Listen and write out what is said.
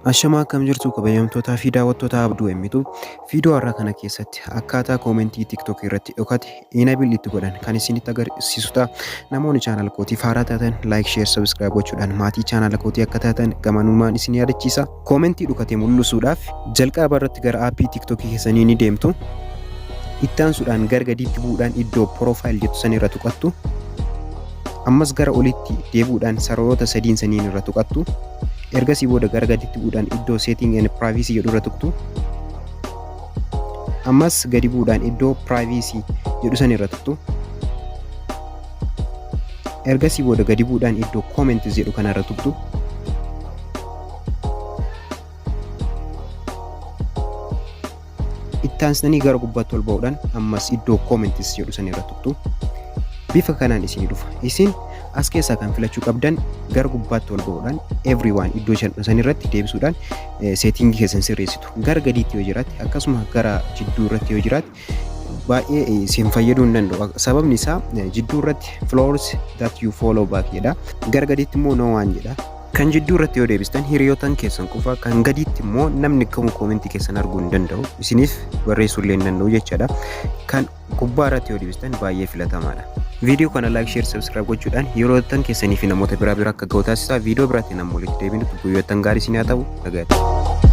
Ashamaa akkam jirtu kabajamtootaa fi daawwattoota Abduu Himmitu viidiyoo har'aa kana keessatti akkaataa koomentii TikTok irratti dhokate enable itti godhan kan isinitti agarsiisudha. Namoonni chaanal kootiif haaraa taatan like, share, subscribe gochuudhaan maatii chaanal kootii akka taatan gamanummaan isin yaadachiisa. Koomentii dhokate mul'isuudhaaf jalqaba irratti gara aappii TikTok keessanii ni deemtu. Itti aansuudhaan gara gadiitti bu'uudhaan iddoo profile jettu san irra tuqattu. Ammas gara olitti deebuudhaan sararoota sadiin saniin irra tuqattu. Ergasii booda gara gadiitti bu'uudhaan iddoo setting and privacy jedhu irra tuqtu. Ammas gadi bu'uudhaan iddoo privacy jedhu san irra tuqtu. Ergasii booda gadi bu'uudhaan iddoo comments jedhu kana irra tuqtu. Itti aansanii gara gubbaatti ol ba'uudhaan ammas iddoo comments jedhu san irra tuqtu. Bifa kanaan isinii dhufa. Isin as keessaa kan filachuu qabdan gara gubbaatti ol ba'uudhaan everyone iddoo san irratti deebisuudhaan settingii keessan sirreessitu. Gara gadiitti yoo jiraate akkasuma gara jidduu irratti yoo jiraate baay'ee isin fayyaduu hin danda'u. Sababni isaa jidduu irratti floors that you follow back jedha. Gara gadiitti immoo no one jedha. Kan jidduu irratti yoo deebistan hiriyootan keessan qofa, kan gadiitti immoo namni kamuu koomentii keessan arguu hin danda'u. Isiniif barreessuu illee hin danda'u jechaadha. Kan gubbaa irratti yoo deebistan baay'ee filatamaadha. Viidiyoo kana like, share, subscribe gochuudhaan yeroo keessanii fi namoota biraa akka ga'u taasisaa. Viidiyoo biraatiin ammoo walitti deebinutti guyyoottan gaarii isin haa ta'u. Nagaatti.